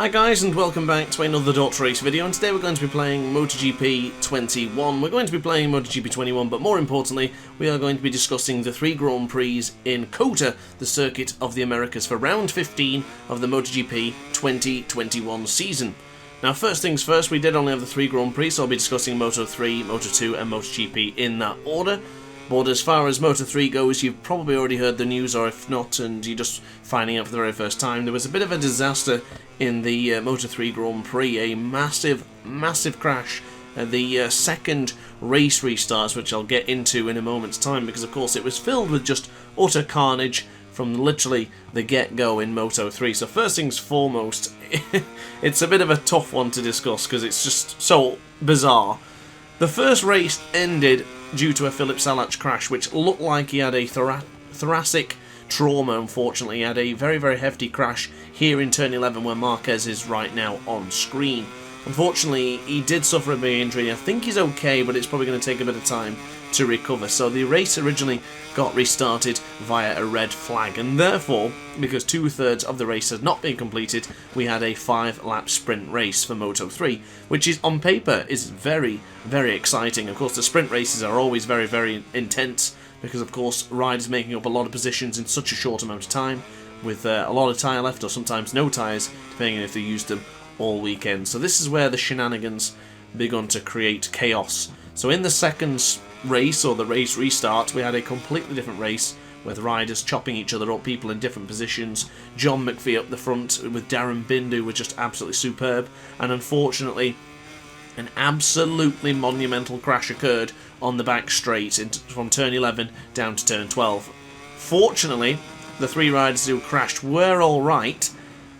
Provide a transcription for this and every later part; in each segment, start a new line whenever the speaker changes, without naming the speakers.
Hi guys, and welcome back to another DrAce video, and today we're going to be playing MotoGP 21. We're going to be playing MotoGP 21, but more importantly, we are going to be discussing the 3 Grand Prix in COTA, the Circuit of the Americas, for round 15 of the MotoGP 2021 season. Now, first things first, we did only have the 3 Grand Prix, so I'll be discussing Moto3, Moto2 and MotoGP in that order. But as far as Moto3 goes, you've probably already heard the news, or if not, and you're just finding out for the very first time, there was a bit of a disaster in the Moto3 Grand Prix, a massive crash at the second race restart, which I'll get into in a moment's time, because of course it was filled with just utter carnage from literally the get-go in Moto3. So first things foremost, it's a bit of a tough one to discuss, because it's just so bizarre. The first race ended due to a Philip Salach crash, which looked like he had a thoracic trauma. Unfortunately, he had a very hefty crash here in turn 11 where Marquez is right now on screen. Unfortunately, he did suffer a big injury. I think he's okay, but it's probably going to take a bit of time to recover. So the race originally got restarted via a red flag, and therefore, because 2/3 of the race had not been completed, we had a 5-lap sprint race for Moto3, which is on paper is very exciting. Of course, the sprint races are always very intense, because of course riders making up a lot of positions in such a short amount of time, with a lot of tyre left, or sometimes no tyres, depending on if they used them all weekend. So this is where the shenanigans begun to create chaos. So in the second race, or the race restart, we had a completely different race with riders chopping each other up, people in different positions. John McPhee up the front with Darren Bindu was just absolutely superb, and unfortunately an absolutely monumental crash occurred on the back straight from turn 11 down to turn 12. Fortunately, the 3 riders who crashed were alright,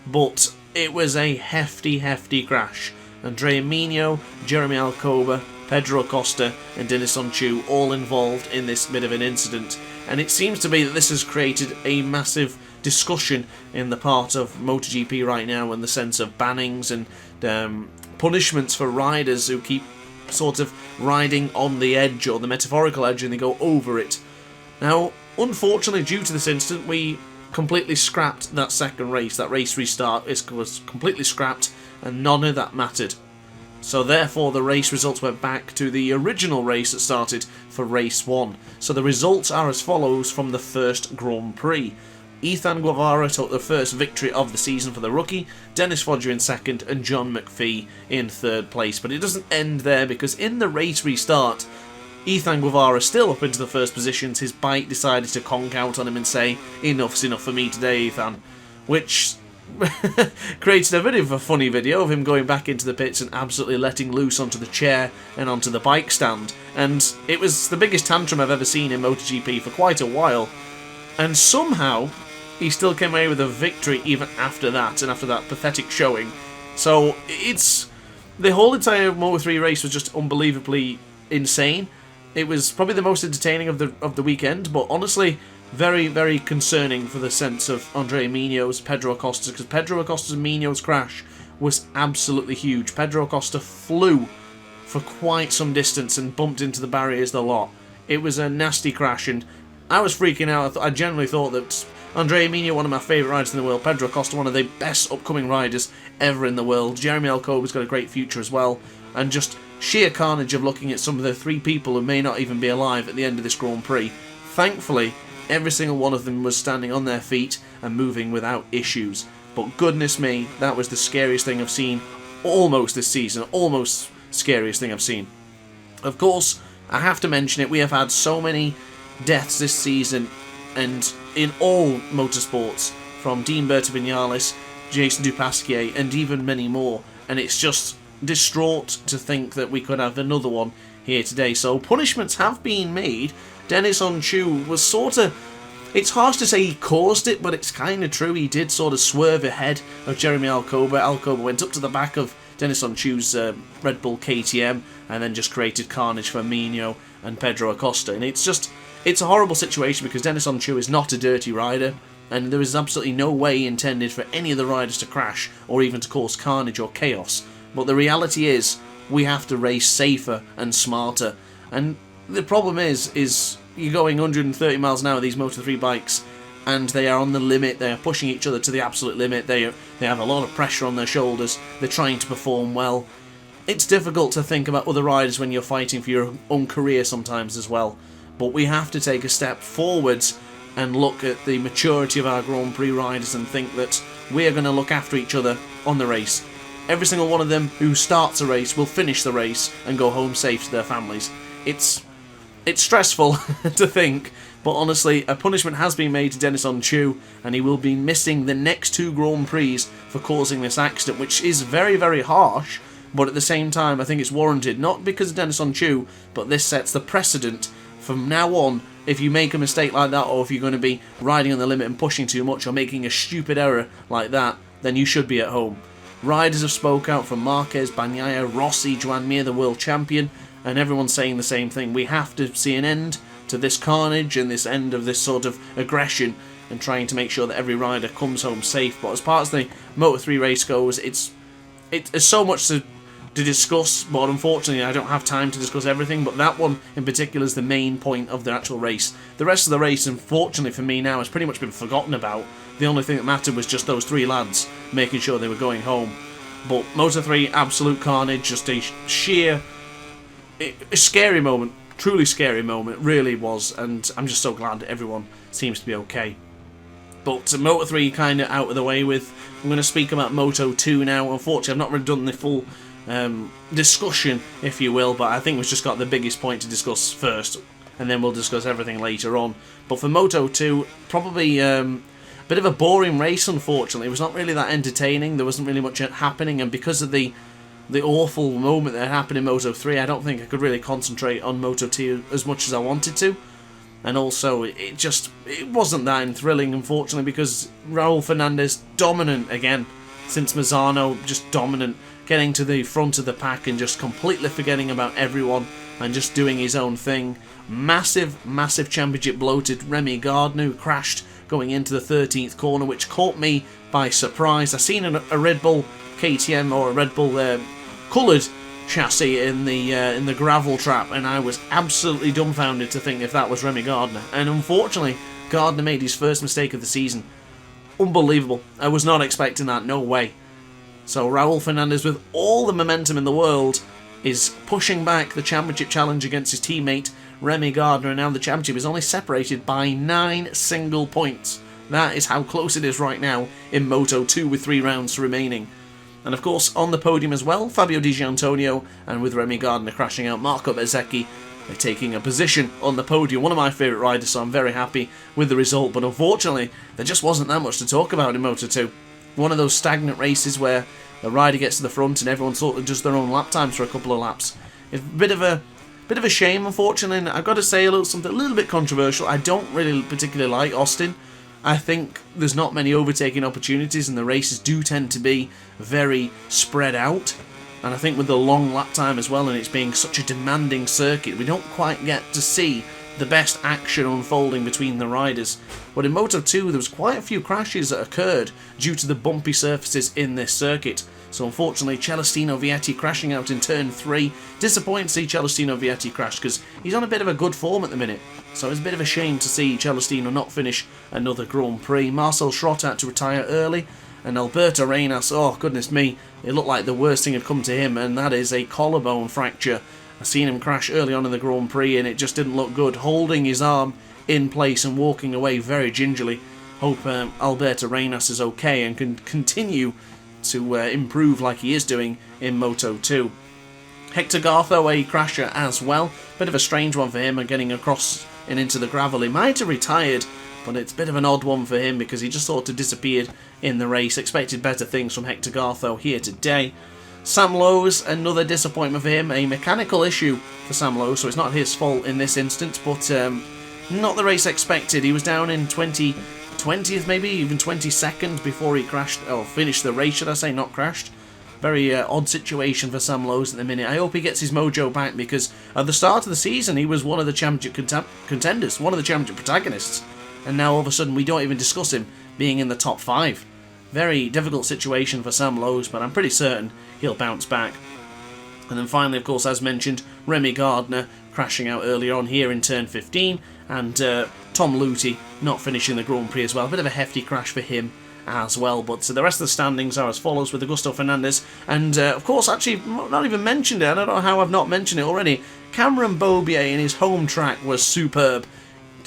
but it was a hefty crash. Andrea Migno, Jeremy Alcoba, Pedro Acosta and Denison Chu all involved in this bit of an incident, and it seems to be that this has created a massive discussion in the part of MotoGP right now, in the sense of bannings and punishments for riders who keep sort of riding on the edge, or the metaphorical edge, and they go over it. Now, unfortunately, due to this incident, we completely scrapped that second race. That race restart was completely scrapped, and none of that mattered. So therefore the race results went back to the original race that started for race 1. So the results are as follows from the first Grand Prix. Ethan Guevara took the first victory of the season for the rookie, Dennis Foggia in second, and John McPhee in third place. But it doesn't end there, because in the race restart, Ethan Guevara still up into the first positions. His bike decided to conk out on him and say, "Enough's enough for me today, Ethan," which created a bit of a funny video of him going back into the pits and absolutely letting loose onto the chair and onto the bike stand. And it was the biggest tantrum I've ever seen in MotoGP for quite a while. And somehow he still came away with a victory even after that, and after that pathetic showing. So it's the whole entire Moto3 race was just unbelievably insane. It was probably the most entertaining of the weekend, but honestly very concerning for the sense of Andrea Migno's, Pedro Acosta, because Pedro Acosta's and Migno's crash was absolutely huge. Pedro Acosta flew for quite some distance and bumped into the barriers a lot. It was a nasty crash, and I was freaking out. I generally thought that Andrea Migno, one of my favourite riders in the world, Pedro Acosta, one of the best upcoming riders ever in the world. Jeremy Alcoba's got a great future as well, and just sheer carnage of looking at some of the 3 people who may not even be alive at the end of this Grand Prix. Thankfully, every single one of them was standing on their feet and moving without issues. But goodness me, that was the scariest thing I've seen almost this season. Almost scariest thing I've seen. Of course, I have to mention it, we have had so many deaths this season, and in all motorsports, from Dean Berta-Vinales, Jason Dupasquier, and even many more. And it's just distraught to think that we could have another one here today. So punishments have been made. Denison Chu was sort of, it's harsh to say he caused it, but it's kind of true. He did sort of swerve ahead of Jeremy Alcoba. Alcoba went up to the back of Denison Chu's Red Bull KTM and then just created carnage for Migno and Pedro Acosta. And it's a horrible situation, because Denison Chu is not a dirty rider, and there is absolutely no way intended for any of the riders to crash or even to cause carnage or chaos. But the reality is, we have to race safer and smarter. And the problem is you're going 130 miles an hour with these Moto3 bikes, and they are on the limit. They are pushing each other to the absolute limit. They have a lot of pressure on their shoulders. They're trying to perform well. It's difficult to think about other riders when you're fighting for your own career sometimes as well. But we have to take a step forwards and look at the maturity of our Grand Prix riders and think that we are going to look after each other on the race. Every single one of them who starts a race will finish the race and go home safe to their families. It's stressful to think, but honestly, a punishment has been made to Dennis Onchu, and he will be missing the next 2 Grand Prix for causing this accident, which is very, very harsh, but at the same time, I think it's warranted, not because of Dennis Onchu, but this sets the precedent. From now on, if you make a mistake like that, or if you're going to be riding on the limit and pushing too much, or making a stupid error like that, then you should be at home. Riders have spoke out from Marquez, Bagnaia, Rossi, Joan Mir, the world champion, and everyone's saying the same thing. We have to see an end to this carnage and this end of this sort of aggression, and trying to make sure that every rider comes home safe. But as far as the Moto3 race goes, it's so much to discuss, but unfortunately I don't have time to discuss everything, but that one in particular is the main point of the actual race. The rest of the race, unfortunately for me now, has pretty much been forgotten about. The only thing that mattered was just those 3 lads making sure they were going home. But Moto3, absolute carnage, just a sheer, a scary moment, truly scary moment, really was, and I'm just so glad that everyone seems to be okay. But Moto3 kind of out of the way with. I'm going to speak about Moto2 now. Unfortunately, I've not really done the full discussion, if you will, but I think we've just got the biggest point to discuss first, and then we'll discuss everything later on. But for Moto2, probably a bit of a boring race, unfortunately. It was not really that entertaining. There wasn't really much happening, and because of the awful moment that happened in Moto3, I don't think I could really concentrate on Moto2 as much as I wanted to. And also, it wasn't that thrilling, unfortunately, because Raul Fernandez dominant again, since Mazzano just dominant, getting to the front of the pack and just completely forgetting about everyone and just doing his own thing. Massive, massive championship bloated Remy Gardner, who crashed going into the 13th corner, which caught me by surprise. I seen a Red Bull KTM or a Red Bull coloured chassis in the gravel trap, and I was absolutely dumbfounded to think if that was Remy Gardner. And unfortunately, Gardner made his first mistake of the season. Unbelievable. I was not expecting that, no way. So Raul Fernandez, with all the momentum in the world, is pushing back the championship challenge against his teammate Remy Gardner, and now the championship is only separated by 9 single points. That is how close it is right now in Moto2 with 3 rounds remaining. And of course, on the podium as well, Fabio Di Giannantonio, and with Remy Gardner crashing out, Marco Bezzecchi, they're taking a position on the podium. One of my favourite riders, so I'm very happy with the result. But unfortunately, there just wasn't that much to talk about in Moto2. One of those stagnant races where the rider gets to the front and everyone sort of does their own lap times for a couple of laps. It's a bit of a shame, unfortunately. And I've got to say something a little bit controversial. I don't really particularly like Austin. I think there's not many overtaking opportunities, and the races do tend to be very spread out. And I think with the long lap time as well, and it's being such a demanding circuit, we don't quite get to see the best action unfolding between the riders. But in Moto2, there was quite a few crashes that occurred due to the bumpy surfaces in this circuit. So unfortunately, Celestino Vietti crashing out in turn 3. Disappointing to see Celestino Vietti crash, because he's on a bit of a good form at the minute. So it's a bit of a shame to see Celestino not finish another Grand Prix. Marcel Schrott had to retire early, and Alberto Reinas, oh goodness me, it looked like the worst thing had come to him, and that is a collarbone fracture. I seen him crash early on in the Grand Prix, and it just didn't look good, holding his arm in place and walking away very gingerly. Hope Alberto Reinas is okay and can continue to improve like he is doing in Moto2. Hector Gartho, a crasher as well. Bit of a strange one for him, and getting across and into the gravel. He might have retired, but it's a bit of an odd one for him because he just sort of disappeared in the race. Expected better things from Hector Gartho here today. Sam Lowe's, another disappointment for him. A mechanical issue for Sam Lowe, so it's not his fault in this instance, but not the race expected. He was down in 20th, maybe even 22nd before he crashed, or finished the race, should I say, not crashed. Very odd situation for Sam Lowe's at the minute. I hope he gets his mojo back, because at the start of the season he was one of the championship contenders, one of the championship protagonists, and now all of a sudden we don't even discuss him being in the top 5. Very difficult situation for Sam Lowe's, but I'm pretty certain he'll bounce back. And then finally, of course, as mentioned, Remy Gardner crashing out earlier on here in turn 15, and Tom Luthi not finishing the Grand Prix as well. A bit of a hefty crash for him as well. But the rest of the standings are as follows, with Augusto Fernandez and, of course, actually, not even mentioned it. I don't know how I've not mentioned it already. Cameron Beaubier in his home track was superb.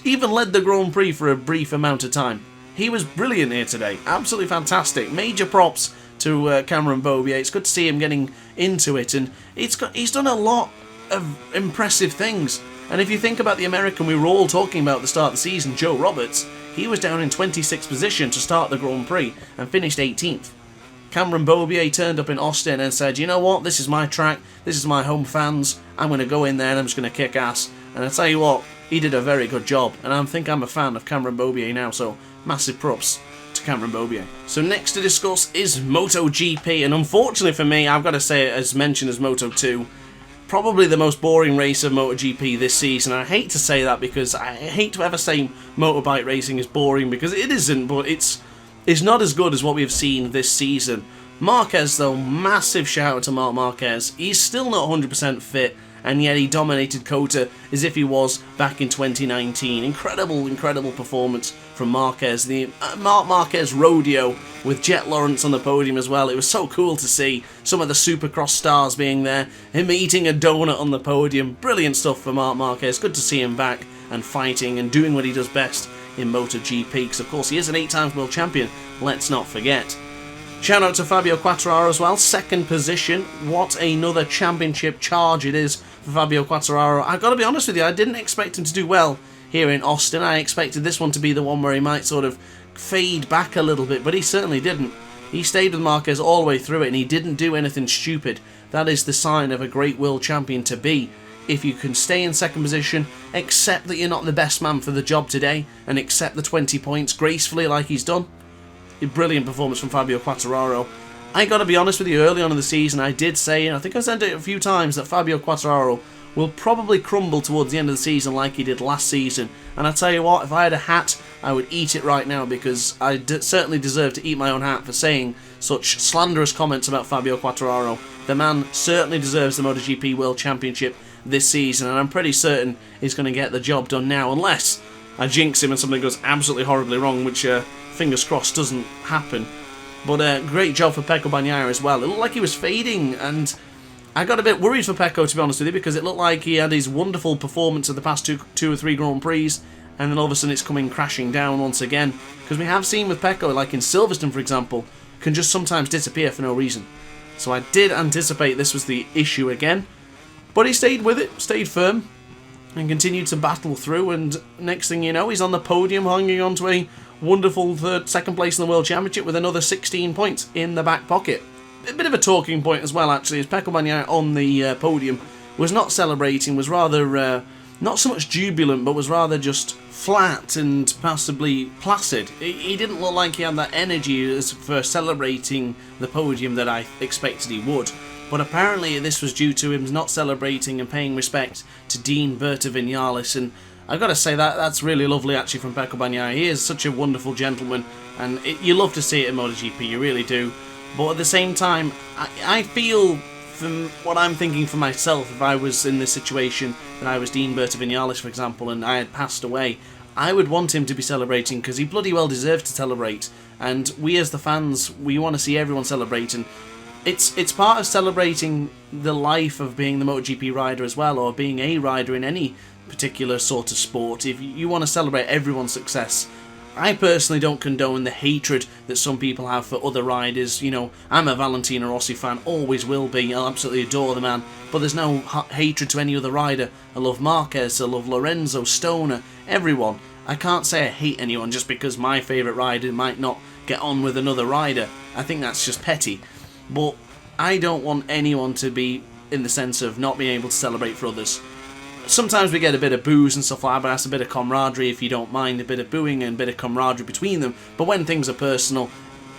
Even led the Grand Prix for a brief amount of time. He was brilliant here today. Absolutely fantastic. Major props to Cameron Beaubier. It's good to see him getting into it, and he's done a lot of impressive things. And if you think about the American we were all talking about at the start of the season, Joe Roberts, he was down in 26th position to start the Grand Prix and finished 18th. Cameron Beaubier turned up in Austin and said, you know what, this is my track, this is my home fans, I'm going to go in there and I'm just going to kick ass. And I tell you what, he did a very good job, and I think I'm a fan of Cameron Beaubier now, so massive props to Cameron Beaubier. So next to discuss is MotoGP, and unfortunately for me, I've got to say, as mentioned as Moto2, probably the most boring race of MotoGP this season. I hate to say that because I hate to ever say motorbike racing is boring, because it isn't, but it's not as good as what we've seen this season. Marquez though, massive shout out to Marc Marquez. He's still not 100% fit, and yet he dominated COTA as if he was back in 2019. Incredible performance from Marquez. The Marc Marquez rodeo with Jet Lawrence on the podium as well. It was so cool to see some of the Supercross stars being there, him eating a donut on the podium. Brilliant stuff for Marc Marquez. Good to see him back and fighting and doing what he does best in MotoGP, because of course he is an 8-time world champion, let's not forget. Shout out to Fabio Quartararo as well, second position. What another championship charge it is for Fabio Quartararo. I've got to be honest with you, I didn't expect him to do well here in Austin. I expected this one to be the one where he might sort of fade back a little bit, but he certainly didn't. He stayed with Marquez all the way through it, and he didn't do anything stupid. That is the sign of a great world champion to be. If you can stay in second position, accept that you're not the best man for the job today, and accept the 20 points gracefully like he's done. A brilliant performance from Fabio Quartararo. I gotta be honest with you, early on in the season I did say, and I think I said it a few times, that Fabio Quartararo will probably crumble towards the end of the season like he did last season. And I tell you what, if I had a hat, I would eat it right now, because I certainly deserve to eat my own hat for saying such slanderous comments about Fabio Quartararo. The man certainly deserves the MotoGP World Championship this season, and I'm pretty certain he's going to get the job done now, unless I jinx him and something goes absolutely horribly wrong, which fingers crossed doesn't happen. But great job for Pecco Bagnaia as well. It looked like he was fading, and I got a bit worried for Pecco, to be honest with you, because it looked like he had his wonderful performance of the past two or three Grand Prix, and then all of a sudden it's coming crashing down once again. Because we have seen with Pecco, like in Silverstone for example, can just sometimes disappear for no reason. So I did anticipate this was the issue again, but he stayed with it, stayed firm, and continued to battle through, and next thing you know, he's on the podium hanging on to a wonderful second place in the World Championship with another 16 points in the back pocket. A bit of a talking point as well, actually, as Pecco Bagnaia on the podium was not celebrating, was rather not so much jubilant, but was rather just flat and possibly placid. He didn't look like he had that energy as for celebrating the podium that I expected he would. But apparently this was due to him not celebrating and paying respect to Dean Berta Vinales, and I've got to say that's really lovely actually from Pecco Bagnaia. He is such a wonderful gentleman, and you love to see it in MotoGP, you really do. But at the same time, I feel, from what I'm thinking for myself, if I was in this situation, that I was Dean Berta Vinales for example, and I had passed away, I would want him to be celebrating, because he bloody well deserves to celebrate. And we as the fans, we want to see everyone celebrating. It's part of celebrating the life of being the MotoGP rider as well, or being a rider in any particular sort of sport. If you want to celebrate everyone's success, I personally don't condone the hatred that some people have for other riders. You know, I'm a Valentino Rossi fan, always will be, I absolutely adore the man, but there's no hatred to any other rider. I love Marquez, I love Lorenzo, Stoner, everyone. I can't say I hate anyone just because my favourite rider might not get on with another rider. I think that's just petty. But I don't want anyone to be in the sense of not being able to celebrate for others. Sometimes we get a bit of boos and stuff like that, but that's a bit of camaraderie, if you don't mind, a bit of booing and a bit of camaraderie between them. But when things are personal,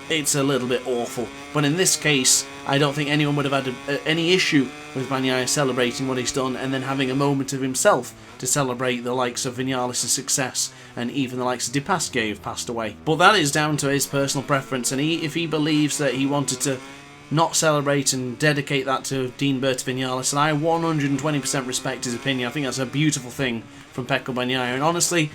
it's a little bit awful. But in this case, I don't think anyone would have had any issue with Bagnaia celebrating what he's done and then having a moment of himself to celebrate the likes of Vinales' success, and even the likes of De Pasquier who've passed away. But that is down to his personal preference, and if he believes that he wanted to not celebrate and dedicate that to Dean Berta Vinales, and I 120% respect his opinion. I think that's a beautiful thing from Pecco Bagnaia, and honestly,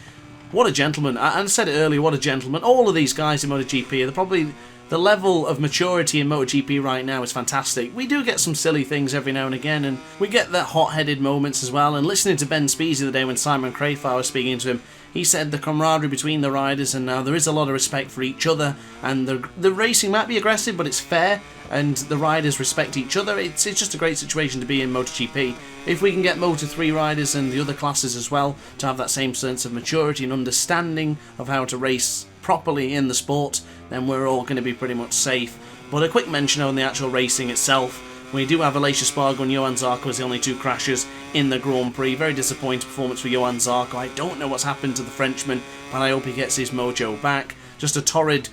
what a gentleman. I said it earlier, what a gentleman. All of these guys in MotoGP are probably... The level of maturity in MotoGP right now is fantastic. We do get some silly things every now and again, and we get the hot-headed moments as well. And listening to Ben Spies the other day when Simon Crafar was speaking to him, he said the camaraderie between the riders, and now there is a lot of respect for each other, and the racing might be aggressive, but it's fair, and the riders respect each other. It's just a great situation to be in MotoGP. If we can get Moto3 riders and the other classes as well to have that same sense of maturity and understanding of how to race properly in the sport, then we're all going to be pretty much safe. But a quick mention on the actual racing itself. We do have Aleix Espargaro and Johan Zarco as the only two crashers in the Grand Prix. Very disappointing performance for Johan Zarco. I don't know what's happened to the Frenchman, but I hope he gets his mojo back. Just a torrid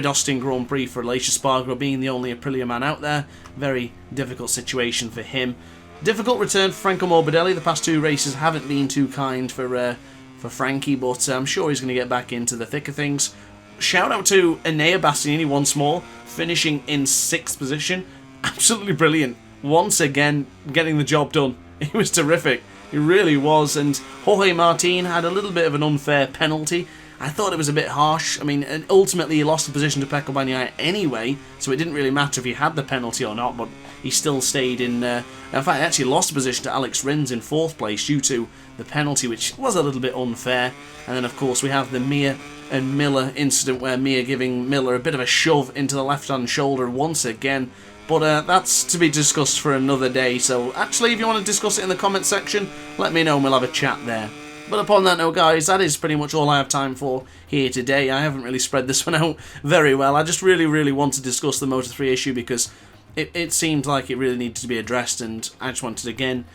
Austin Grand Prix for Aleix Espargaro, being the only Aprilia man out there. Very difficult situation for him. Difficult return for Franco Morbidelli. The past two races haven't been too kind for Frankie, but I'm sure he's going to get back into the thick of things. Shout out to Enea Bastianini once more, finishing in 6th position. Absolutely brilliant. Once again, getting the job done. He was terrific. He really was. And Jorge Martin had a little bit of an unfair penalty. I thought it was a bit harsh. I mean, ultimately he lost the position to Pecco Bagnaia anyway, so it didn't really matter if he had the penalty or not, but he still stayed in... in fact, he actually lost the position to Alex Rins in 4th place due to the penalty, which was a little bit unfair. And then, of course, we have the Mir and Miller incident where Mir giving Miller a bit of a shove into the left-hand shoulder once again. But that's to be discussed for another day, so actually, if you want to discuss it in the comment section, let me know and we'll have a chat there. But upon that note, guys, that is pretty much all I have time for here today. I haven't really spread this one out very well. I just really want to discuss the Moto3 issue because it seemed like it really needed to be addressed, and I just wanted to, again,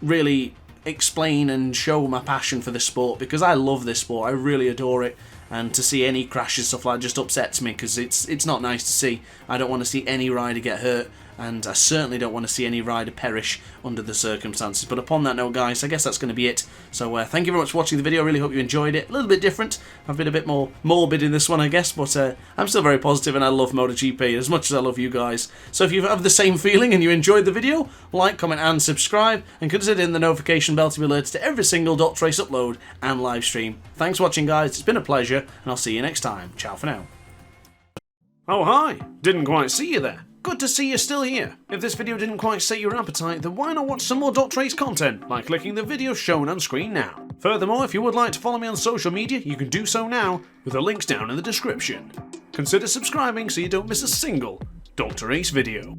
really explain and show my passion for this sport because I love this sport. I really adore it. And to see any crashes, stuff like that, just upsets me because it's not nice to see. I don't want to see any rider get hurt, and I certainly don't want to see any rider perish under the circumstances. But upon that note, guys, I guess that's going to be it. So thank you very much for watching the video. I really hope you enjoyed it. A little bit different. I've been a bit more morbid in this one, I guess, but I'm still very positive and I love MotoGP as much as I love you guys. So if you have the same feeling and you enjoyed the video, like, comment and subscribe, and consider hitting the notification bell to be alerted to every single DrAce upload and live stream. Thanks for watching, guys. It's been a pleasure, and I'll see you next time. Ciao for now. Oh hi, didn't quite see you there. Good to see you're still here. If this video didn't quite sate your appetite, then why not watch some more DrAce content by clicking the video shown on screen now. Furthermore, if you would like to follow me on social media, you can do so now with the links down in the description. Consider subscribing so you don't miss a single DrAce video.